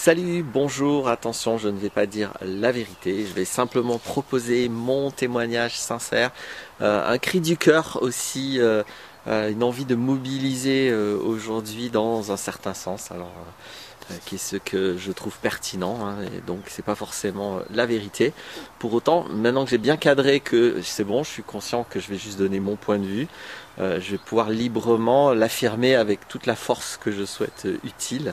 Salut, bonjour, attention, je ne vais pas dire la vérité, je vais simplement proposer mon témoignage sincère, un cri du cœur aussi, une envie de mobiliser aujourd'hui dans un certain sens, qui est ce que je trouve pertinent, hein, et donc c'est pas forcément la vérité. Pour autant, maintenant que j'ai bien cadré que c'est bon, je suis conscient que je vais juste donner mon point de vue, je vais pouvoir librement l'affirmer avec toute la force que je souhaite utile.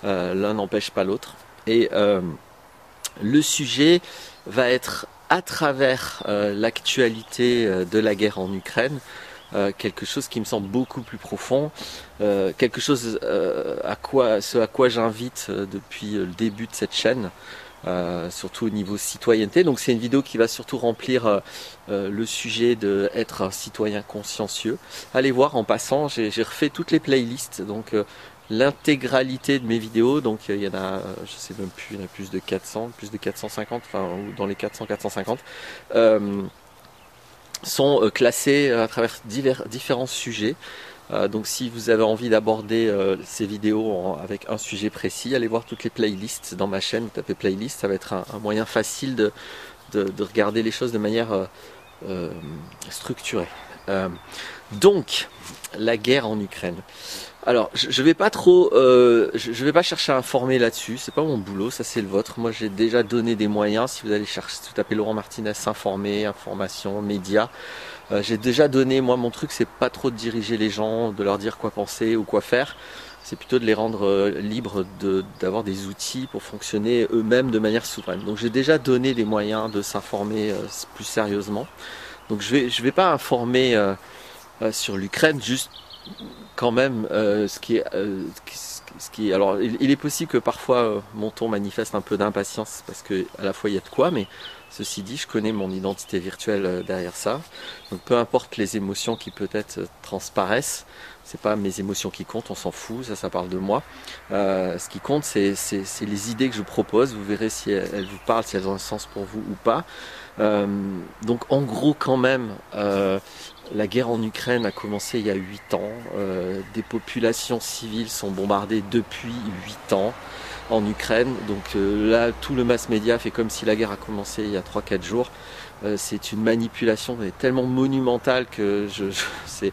L'un n'empêche pas l'autre. Et le sujet va être à travers l'actualité de la guerre en Ukraine, quelque chose qui me semble beaucoup plus profond, quelque chose ce à quoi j'invite depuis le début de cette chaîne, surtout au niveau citoyenneté. Donc c'est une vidéo qui va surtout remplir le sujet d'être un citoyen consciencieux. Allez voir, en passant, j'ai refait toutes les playlists, donc l'intégralité de mes vidéos, donc il y en a, je sais même plus, il y en a plus de 400, plus de 450, enfin ou dans les 400-450, sont classées à travers différents sujets. Donc si vous avez envie d'aborder ces vidéos avec un sujet précis, allez voir toutes les playlists dans ma chaîne, tapez playlist, ça va être un moyen facile de regarder les choses de manière structurée. Donc, la guerre en Ukraine. Alors, je vais pas trop, je vais pas chercher à informer là-dessus. C'est pas mon boulot, ça c'est le vôtre. Moi, j'ai déjà donné des moyens. Si vous allez chercher, si vous tapez Laurent Martinez, s'informer, information, médias. J'ai déjà donné. Moi, mon truc, c'est pas trop de diriger les gens, de leur dire quoi penser ou quoi faire. C'est plutôt de les rendre libres d'avoir des outils pour fonctionner eux-mêmes de manière souveraine. Donc, j'ai déjà donné des moyens de s'informer plus sérieusement. Donc, je vais pas informer sur l'Ukraine, juste quand même ce qui est alors il est possible que parfois mon ton manifeste un peu d'impatience parce que à la fois il y a de quoi, mais ceci dit, je connais mon identité virtuelle derrière ça, donc peu importe les émotions qui peut-être transparaissent, c'est pas mes émotions qui comptent, on s'en fout, ça parle de moi. Ce qui compte, c'est les idées que je propose. Vous verrez si elles vous parlent, si elles ont un sens pour vous ou pas. Donc en gros quand même, la guerre en Ukraine a commencé il y a 8 ans. Des populations civiles sont bombardées depuis 8 ans en Ukraine. Donc là, tout le mass média fait comme si la guerre a commencé il y a 3-4 jours. C'est une manipulation tellement monumentale que c'est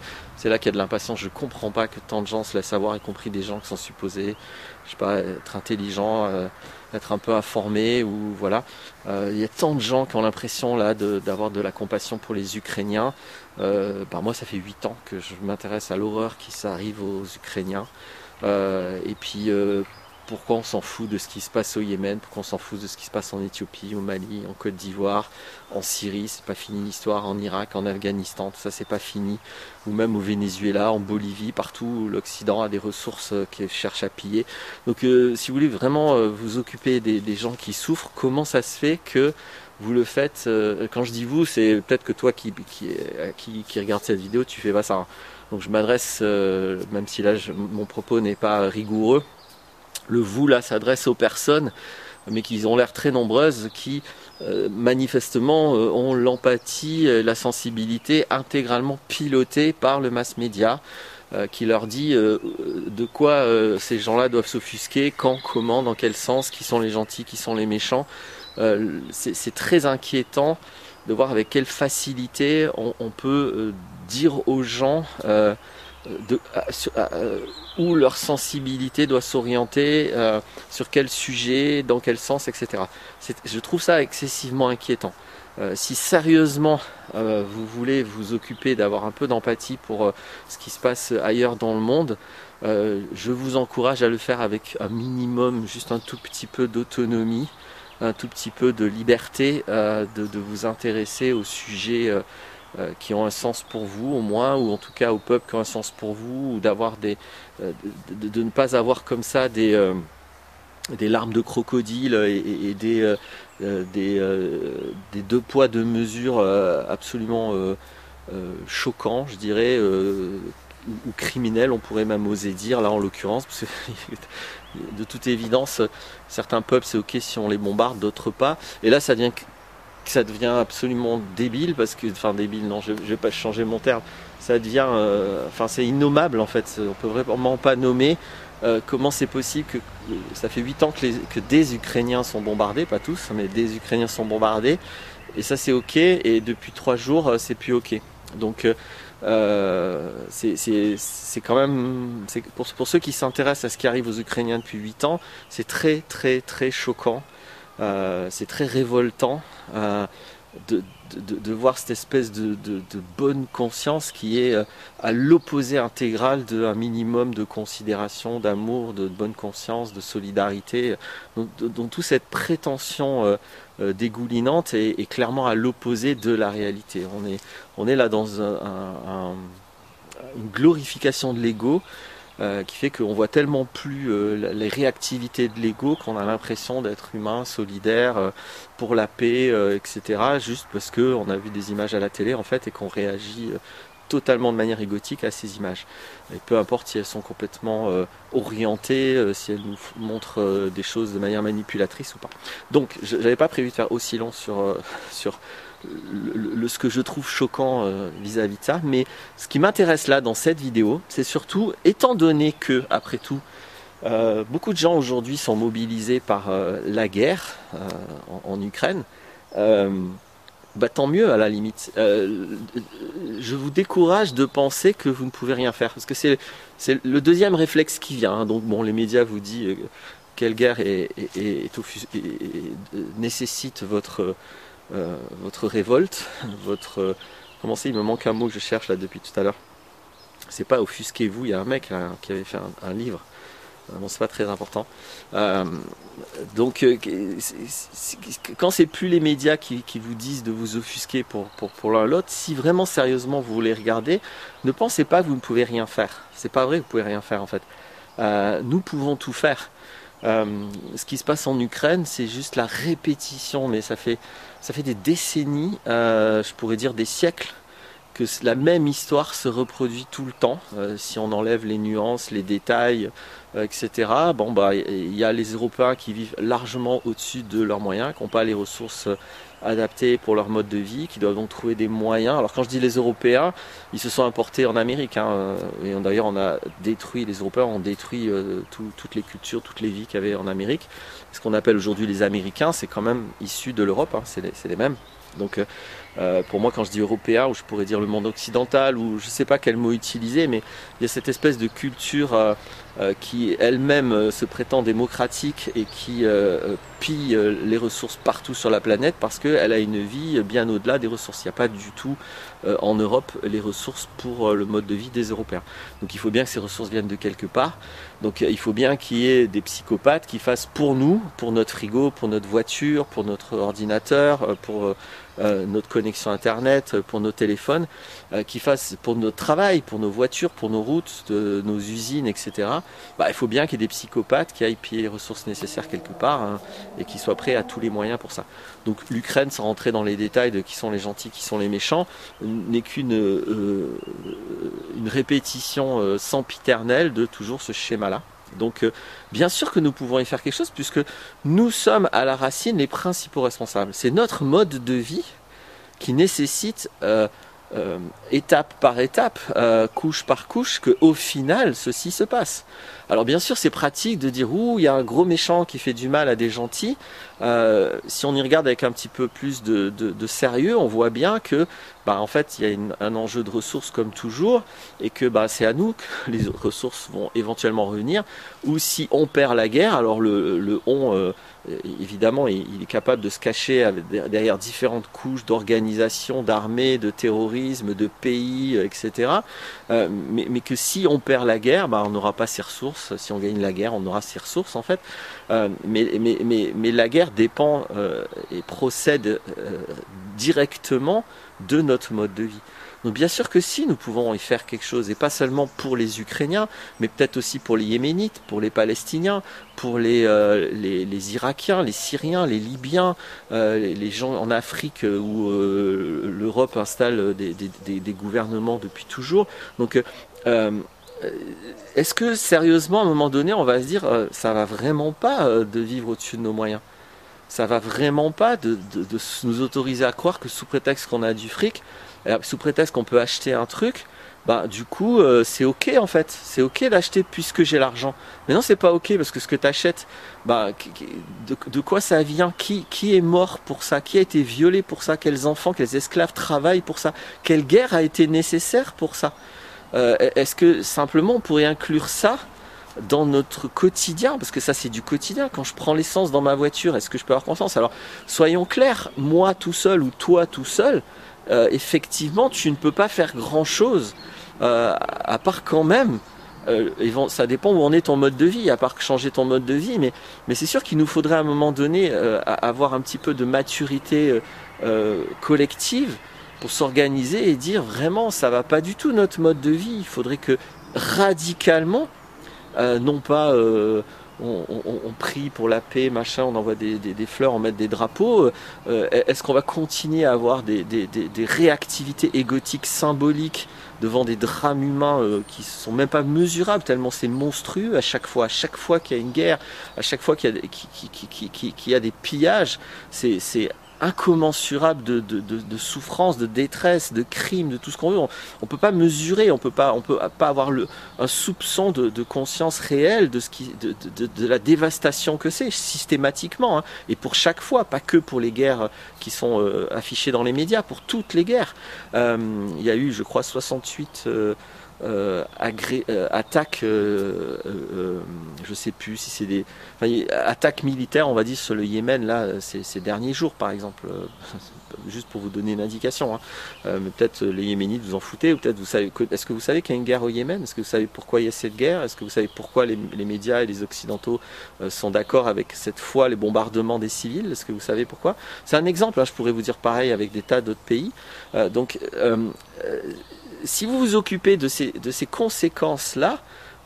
là qu'il y a de l'impatience. Je ne comprends pas que tant de gens se laissent avoir, y compris des gens qui sont supposés, je sais pas, être intelligents, être un peu informés, ou voilà. Il y a tant de gens qui ont l'impression là d'avoir de la compassion pour les Ukrainiens. Moi, ça fait 8 ans que je m'intéresse à l'horreur qui s'arrive aux Ukrainiens. Et puis pourquoi on s'en fout de ce qui se passe au Yémen, pourquoi on s'en fout de ce qui se passe en Éthiopie, au Mali, en Côte d'Ivoire, en Syrie, c'est pas fini l'histoire, en Irak, en Afghanistan, tout ça c'est pas fini, ou même au Venezuela, en Bolivie, partout où l'Occident a des ressources qu'il cherche à piller. Donc si vous voulez vraiment vous occuper des gens qui souffrent, comment ça se fait que vous le faites, quand je dis vous, c'est peut-être que toi qui regarde cette vidéo, tu fais pas ça. Hein. Donc je m'adresse, même si là mon propos n'est pas rigoureux, le vous là s'adresse aux personnes, mais qui ont l'air très nombreuses, qui manifestement ont l'empathie, la sensibilité intégralement pilotée par le mass média, qui leur dit de quoi ces gens-là doivent s'offusquer, quand, comment, dans quel sens, qui sont les gentils, qui sont les méchants. C'est très inquiétant de voir avec quelle facilité on peut dire aux gens où leur sensibilité doit s'orienter, sur quel sujet, dans quel sens, etc. Je trouve ça excessivement inquiétant. Si sérieusement vous voulez vous occuper d'avoir un peu d'empathie pour ce qui se passe ailleurs dans le monde, je vous encourage à le faire avec un minimum, juste un tout petit peu d'autonomie, un tout petit peu de liberté, de vous intéresser aux sujets qui ont un sens pour vous au moins, ou en tout cas aux peuples qui ont un sens pour vous, ou d'avoir de ne pas avoir comme ça des larmes de crocodile et des deux poids deux mesures absolument choquants, je dirais, ou criminels, on pourrait même oser dire là en l'occurrence, parce que de toute évidence certains peuples c'est ok si on les bombarde, d'autres pas, et là ça devient absolument débile, parce que, enfin débile, non, je vais pas changer mon terme, ça devient, c'est innommable en fait, on peut vraiment pas nommer comment c'est possible que ça fait 8 ans que des Ukrainiens sont bombardés, pas tous, mais des Ukrainiens sont bombardés, et ça c'est ok, et depuis 3 jours c'est plus ok. Donc c'est quand même, pour ceux qui s'intéressent à ce qui arrive aux Ukrainiens depuis 8 ans, c'est très très très choquant, c'est très révoltant de voir cette espèce de bonne conscience qui est à l'opposé intégral d'un minimum de considération, d'amour, de bonne conscience, de solidarité. Donc toute cette prétention dégoulinante est clairement à l'opposé de la réalité. On est là dans une glorification de l'ego qui fait qu'on voit tellement plus les réactivités de l'ego qu'on a l'impression d'être humain, solidaire, pour la paix, etc. Juste parce qu'on a vu des images à la télé en fait et qu'on réagit totalement de manière égotique à ces images. Et peu importe si elles sont complètement orientées, si elles nous montrent des choses de manière manipulatrice ou pas. Donc je n'avais pas prévu de faire aussi long sur ce que je trouve choquant vis-à-vis de ça, mais ce qui m'intéresse là dans cette vidéo, c'est surtout, étant donné que, après tout, beaucoup de gens aujourd'hui sont mobilisés par la guerre en Ukraine, tant mieux à la limite. Je vous décourage de penser que vous ne pouvez rien faire, parce que c'est le deuxième réflexe qui vient, hein. Donc bon, les médias vous disent quelle guerre nécessite votre révolte, comment c'est, il me manque un mot que je cherche là depuis tout à l'heure. C'est pas offusquez-vous, il y a un mec là, qui avait fait un livre. Bon, c'est pas très important. Donc, quand c'est plus les médias qui vous disent de vous offusquer pour l'un l'autre, si vraiment sérieusement vous voulez regarder, ne pensez pas que vous ne pouvez rien faire. C'est pas vrai que vous pouvez rien faire en fait. Nous pouvons tout faire. Ce qui se passe en Ukraine, c'est juste la répétition, mais ça fait des décennies, je pourrais dire des siècles, que la même histoire se reproduit tout le temps, si on enlève les nuances, les détails, etc. Bon, il y a les Européens qui vivent largement au-dessus de leurs moyens, qui n'ont pas les ressources adaptées pour leur mode de vie, qui doivent donc trouver des moyens. Alors quand je dis les Européens, ils se sont importés en Amérique, hein, et d'ailleurs les Européens ont détruit toutes les cultures, toutes les vies qu'il y avait en Amérique. Ce qu'on appelle aujourd'hui les Américains, c'est quand même issu de l'Europe, hein, c'est les mêmes. Donc pour moi, quand je dis européen, ou je pourrais dire le monde occidental, ou je ne sais pas quel mot utiliser, mais il y a cette espèce de culture qui elle-même se prétend démocratique et qui pille les ressources partout sur la planète parce qu'elle a une vie bien au-delà des ressources. Il n'y a pas du tout en Europe les ressources pour le mode de vie des Européens. Donc il faut bien que ces ressources viennent de quelque part. Donc il faut bien qu'il y ait des psychopathes qui fassent pour nous, pour notre frigo, pour notre voiture, pour notre ordinateur, pour notre connexion internet, pour nos téléphones, qui fassent pour notre travail, pour nos voitures, pour nos routes, nos usines, etc. Il faut bien qu'il y ait des psychopathes qui aillent piller les ressources nécessaires quelque part, hein, et qui soient prêts à tous les moyens pour ça. Donc l'Ukraine, sans rentrer dans les détails de qui sont les gentils, qui sont les méchants, n'est qu'une une répétition sempiternelle de toujours ce schéma-là. Donc bien sûr que nous pouvons y faire quelque chose puisque nous sommes à la racine les principaux responsables. C'est notre mode de vie qui nécessite étape par étape, couche par couche, qu'au final ceci se passe. Alors bien sûr c'est pratique de dire ouh il y a un gros méchant qui fait du mal à des gentils. Si on y regarde avec un petit peu plus de sérieux, on voit bien que en fait il y a un enjeu de ressources comme toujours et que c'est à nous que les ressources vont éventuellement revenir, ou si on perd la guerre, alors le on évidemment il est capable de se cacher derrière différentes couches d'organisation, d'armée, de terrorisme, de pays, etc. Mais que si on perd la guerre, on n'aura pas ces ressources. Si on gagne la guerre, on aura ces ressources en fait. Mais la guerre dépend et procède directement de notre mode de vie. Donc bien sûr que si, nous pouvons y faire quelque chose, et pas seulement pour les Ukrainiens, mais peut-être aussi pour les Yéménites, pour les Palestiniens, pour les Irakiens, les Syriens, les Libyens, les gens en Afrique où l'Europe installe des gouvernements depuis toujours. Donc est-ce que sérieusement, à un moment donné, on va se dire ça va vraiment pas de vivre au-dessus de nos moyens? Ça va vraiment pas de nous autoriser à croire que sous prétexte qu'on a du fric, sous prétexte qu'on peut acheter un truc, bah du coup c'est ok en fait, c'est ok d'acheter puisque j'ai l'argent. Mais non, c'est pas ok parce que ce que tu achètes, bah, de quoi ça vient, qui est mort pour ça, qui a été violé pour ça, quels enfants, quels esclaves travaillent pour ça, quelle guerre a été nécessaire pour ça. Est-ce que simplement on pourrait inclure ça dans notre quotidien, parce que ça c'est du quotidien. Quand je prends l'essence dans ma voiture, est-ce que je peux avoir confiance? Alors soyons clairs, moi tout seul ou toi tout seul, effectivement tu ne peux pas faire grand chose, à part quand même, ça dépend où en est ton mode de vie, à part changer ton mode de vie, mais c'est sûr qu'il nous faudrait à un moment donné avoir un petit peu de maturité collective pour s'organiser et dire vraiment ça va pas du tout notre mode de vie. Il faudrait que radicalement, non pas on prie pour la paix, machin, on envoie des fleurs, on met des drapeaux. Est-ce qu'on va continuer à avoir des réactivités égotiques symboliques devant des drames humains qui sont même pas mesurables tellement c'est monstrueux à chaque fois qu'il y a une guerre, à chaque fois qu'il y a des pillages, c'est incommensurable de souffrance, de détresse, de crimes, de tout ce qu'on veut. On peut pas mesurer, on peut pas avoir un soupçon de conscience réelle de la dévastation que c'est systématiquement, hein. Et pour chaque fois, pas que pour les guerres qui sont affichées dans les médias, pour toutes les guerres. Il y a eu, je crois, 68 attaques, je sais plus si c'est des attaques militaires, on va dire, sur le Yémen là ces derniers jours par exemple, juste pour vous donner une indication, hein. Mais peut-être les Yéménites vous en foutez, ou peut-être vous savez, est-ce que vous savez qu'il y a une guerre au Yémen? Est-ce que vous savez pourquoi il y a cette guerre? Est-ce que vous savez pourquoi les médias et les occidentaux sont d'accord avec cette fois les bombardements des civils? Est-ce que vous savez pourquoi? C'est un exemple, hein, je pourrais vous dire pareil avec des tas d'autres pays. Si vous vous occupez de ces conséquences-là,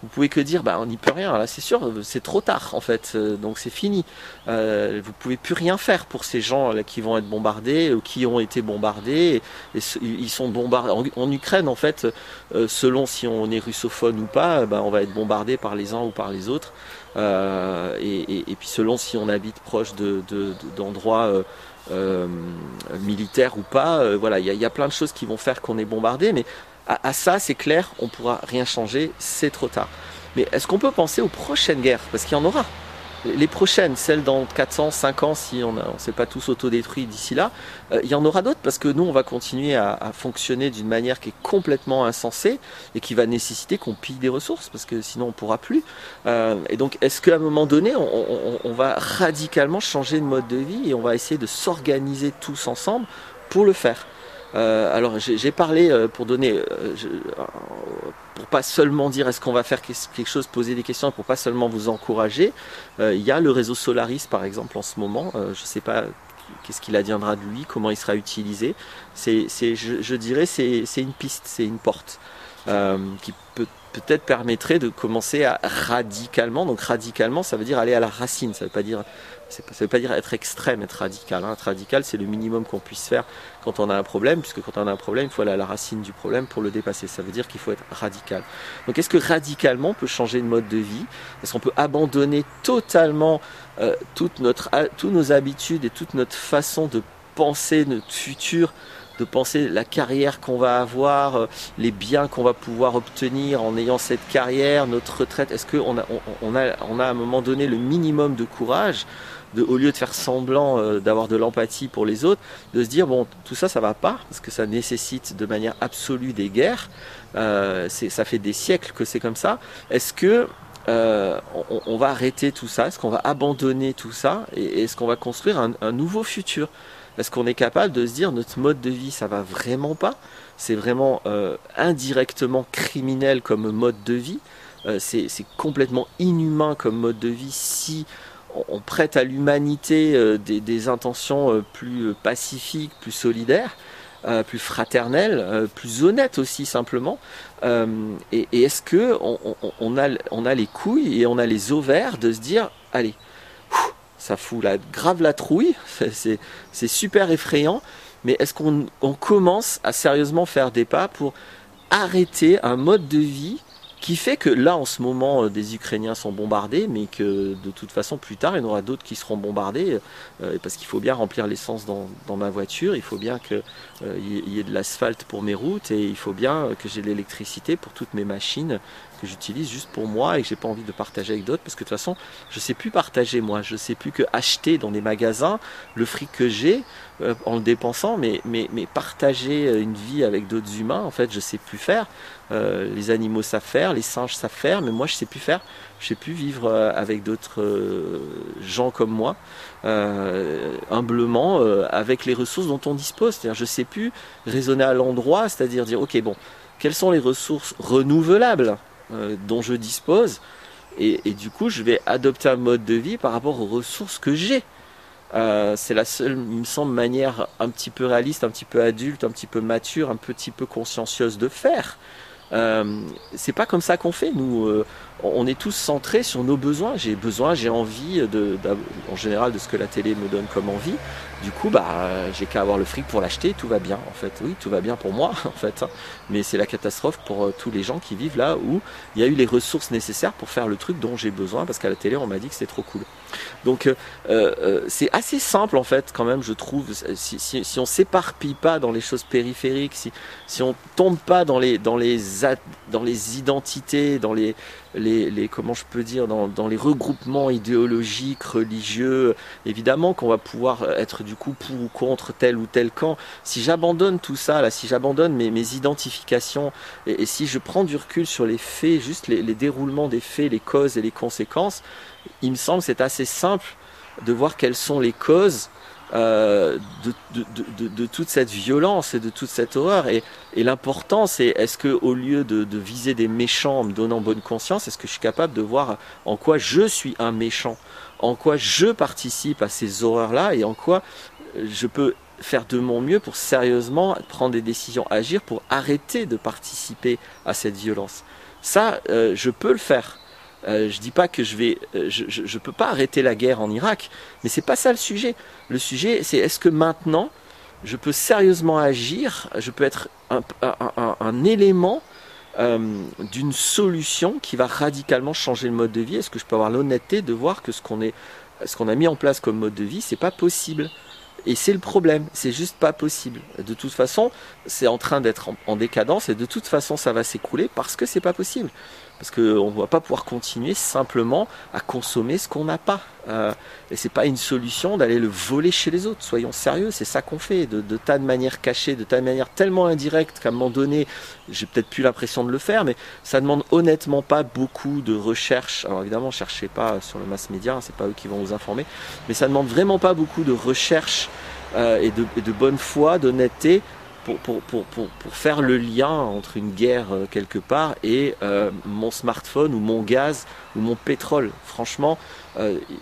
vous pouvez que dire, bah, on n'y peut rien, là c'est sûr, c'est trop tard en fait, donc c'est fini. Vous pouvez plus rien faire pour ces gens là, qui vont être bombardés ou qui ont été bombardés. Ils sont bombardés en Ukraine en fait, selon si on est russophone ou pas, bah, on va être bombardé par les uns ou par les autres. Et puis selon si on habite proche d'endroits militaires ou pas, voilà, il y a plein de choses qui vont faire qu'on est bombardé, mais à ça c'est clair, on pourra rien changer, c'est trop tard. Mais est-ce qu'on peut penser aux prochaines guerres? Parce qu'il y en aura. Les prochaines, celles dans 400, 5 ans, si on ne s'est pas tous autodétruits d'ici là, il y en aura d'autres parce que nous, on va continuer à fonctionner d'une manière qui est complètement insensée et qui va nécessiter qu'on pille des ressources parce que sinon on ne pourra plus. Et donc, est-ce qu'à un moment donné, on va radicalement changer de mode de vie et on va essayer de s'organiser tous ensemble pour le faire? Alors j'ai parlé pour donner, pour pas seulement dire est-ce qu'on va faire quelque chose, poser des questions, pour pas seulement vous encourager. Il y a le réseau Solaris par exemple en ce moment, je sais pas qu'est-ce qu'il adviendra de lui, comment il sera utilisé. Je dirais c'est une piste, c'est une porte qui peut-être permettrait de commencer à radicalement, donc radicalement ça veut dire aller à la racine, ça veut pas dire être extrême, être radical, hein. Être radical c'est le minimum qu'on puisse faire quand on a un problème, puisque quand on a un problème il faut aller à la racine du problème pour le dépasser, ça veut dire qu'il faut être radical. Donc est-ce que radicalement on peut changer de mode de vie? Est-ce qu'on peut abandonner totalement toutes nos habitudes et toute notre façon de penser notre futur, de penser la carrière qu'on va avoir, les biens qu'on va pouvoir obtenir en ayant cette carrière, notre retraite? Est-ce qu'on a à un moment donné le minimum de courage, au lieu de faire semblant d'avoir de l'empathie pour les autres, de se dire bon, tout ça, ça va pas, parce que ça nécessite de manière absolue des guerres, ça fait des siècles que c'est comme ça. Est-ce que on va arrêter tout ça? Est-ce qu'on va abandonner tout ça? Et est-ce qu'on va construire un nouveau futur? Est-ce qu'on est capable de se dire notre mode de vie ça va vraiment pas? C'est vraiment indirectement criminel comme mode de vie, c'est complètement inhumain comme mode de vie si on prête à l'humanité des intentions plus pacifiques, plus solidaires, plus fraternelles, plus honnêtes aussi simplement. Et est-ce que on a les couilles et on a les ovaires de se dire allez, ça fout grave la trouille, c'est super effrayant, mais est-ce qu'on commence à sérieusement faire des pas pour arrêter un mode de vie qui fait que là en ce moment des Ukrainiens sont bombardés, mais que de toute façon plus tard il y en aura d'autres qui seront bombardés, parce qu'il faut bien remplir l'essence dans ma voiture, il faut bien qu'il y ait de l'asphalte pour mes routes, et il faut bien que j'ai de l'électricité pour toutes mes machines que j'utilise juste pour moi et que j'ai pas envie de partager avec d'autres, parce que de toute façon je sais plus partager, moi je sais plus que acheter dans des magasins le fric que j'ai en le dépensant, mais partager une vie avec d'autres humains, en fait je sais plus faire. Les animaux savent faire, les singes savent faire, mais moi je sais plus faire. Je sais plus vivre avec d'autres gens comme moi, humblement, avec les ressources dont on dispose. C'est-à-dire, je sais plus raisonner à l'endroit, c'est-à-dire dire ok, bon, quelles sont les ressources renouvelables dont je dispose, et du coup je vais adopter un mode de vie par rapport aux ressources que j'ai. C'est la seule, il me semble, manière un petit peu réaliste, un petit peu adulte, un petit peu mature, un petit peu consciencieuse de faire. C'est pas comme ça qu'on fait, nous. On est tous centrés sur nos besoins. J'ai besoin, j'ai envie en général de ce que la télé me donne comme envie. Du coup, j'ai qu'à avoir le fric pour l'acheter, tout va bien. En fait, oui, tout va bien pour moi, en fait. Mais c'est la catastrophe pour tous les gens qui vivent là où il y a eu les ressources nécessaires pour faire le truc dont j'ai besoin, parce qu'à la télé, on m'a dit que c'était trop cool. Donc, c'est assez simple, en fait, quand même, je trouve. Si on s'éparpille pas dans les choses périphériques, si on tombe pas dans les identités, dans les comment je peux dire, dans les regroupements idéologiques, religieux, évidemment qu'on va pouvoir être du coup pour ou contre tel ou tel camp. Si j'abandonne tout ça, là, si j'abandonne mes identifications, et si je prends du recul sur les faits, juste les déroulements des faits, les causes et les conséquences, il me semble que c'est assez simple de voir quelles sont les causes de toute cette violence et de toute cette horreur, et l'important c'est, est-ce que au lieu de viser des méchants en me donnant bonne conscience, est-ce que je suis capable de voir en quoi je suis un méchant, en quoi je participe à ces horreurs là, et en quoi je peux faire de mon mieux pour sérieusement prendre des décisions, agir pour arrêter de participer à cette violence. Ça, je peux le faire. Je dis pas que je peux pas arrêter la guerre en Irak, mais c'est pas ça le sujet. Le sujet, c'est est-ce que maintenant je peux sérieusement agir, je peux être un élément d'une solution qui va radicalement changer le mode de vie. Est-ce que je peux avoir l'honnêteté de voir que ce qu'on a mis en place comme mode de vie, c'est pas possible. Et c'est le problème, c'est juste pas possible. De toute façon, c'est en train d'être en décadence, et de toute façon ça va s'écrouler parce que c'est pas possible. Parce qu'on ne va pas pouvoir continuer simplement à consommer ce qu'on n'a pas. Et c'est pas une solution d'aller le voler chez les autres. Soyons sérieux, c'est ça qu'on fait, de tas de manières cachées, de tas de manières tellement indirectes qu'à un moment donné, j'ai peut-être plus l'impression de le faire, mais ça demande honnêtement pas beaucoup de recherche. Alors évidemment, cherchez pas sur le mass média, c'est pas eux qui vont vous informer, mais ça demande vraiment pas beaucoup de recherche et de bonne foi, d'honnêteté, pour faire le lien entre une guerre quelque part et mon smartphone ou mon gaz ou mon pétrole. Franchement,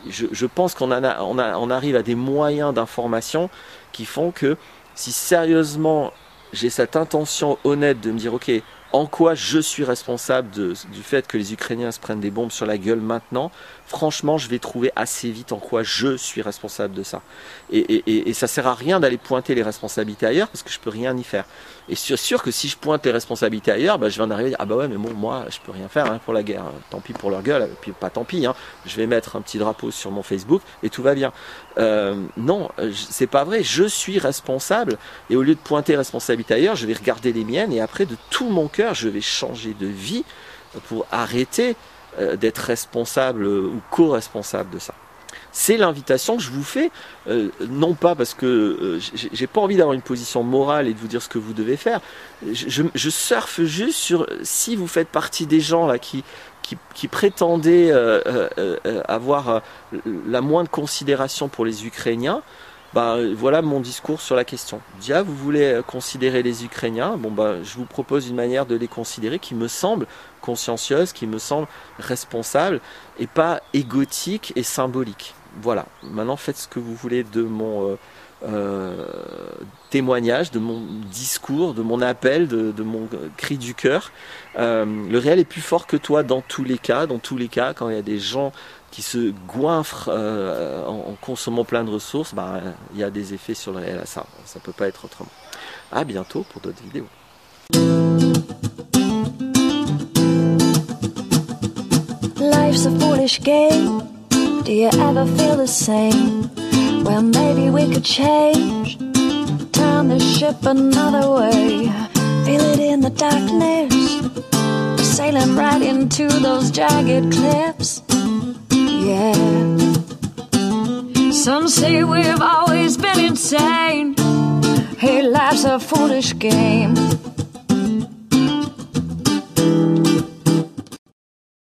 je pense qu'on arrive à des moyens d'information qui font que si sérieusement j'ai cette intention honnête de me dire ok, en quoi je suis responsable du fait que les Ukrainiens se prennent des bombes sur la gueule maintenant, franchement je vais trouver assez vite en quoi je suis responsable de ça. Et ça sert à rien d'aller pointer les responsabilités ailleurs, parce que je peux rien y faire. Et c'est sûr que si je pointe les responsabilités ailleurs, je vais en arriver à dire ah bah ouais, mais bon, moi je peux rien faire pour la guerre, tant pis pour leur gueule, et puis pas tant pis, je vais mettre un petit drapeau sur mon Facebook et tout va bien. Non, c'est pas vrai, je suis responsable, et au lieu de pointer responsabilité ailleurs, je vais regarder les miennes, et après de tout mon cœur je vais changer de vie pour arrêter d'être responsable ou co-responsable de ça. C'est l'invitation que je vous fais, non pas parce que j'ai pas envie d'avoir une position morale et de vous dire ce que vous devez faire. Je surfe juste sur, si vous faites partie des gens là qui prétendaient avoir la moindre considération pour les Ukrainiens, voilà mon discours sur la question. Vous voulez considérer les Ukrainiens, je vous propose une manière de les considérer qui me semble consciencieuse, qui me semble responsable et pas égotique et symbolique. Voilà, maintenant faites ce que vous voulez de mon témoignage, de mon discours, de mon appel, de mon cri du cœur. Le réel est plus fort que toi dans tous les cas, quand il y a des gens qui se goinfrent en consommant plein de ressources, il y a des effets sur le réel à ça. Ça peut pas être autrement. À bientôt pour d'autres vidéos. life's a foolish game. Do you ever feel the same? Well, maybe we could change, turn the ship another way. Feel it in the darkness, we're sailing right into those jagged cliffs. Yeah. Some say we've always been insane. Hey, life's a foolish game.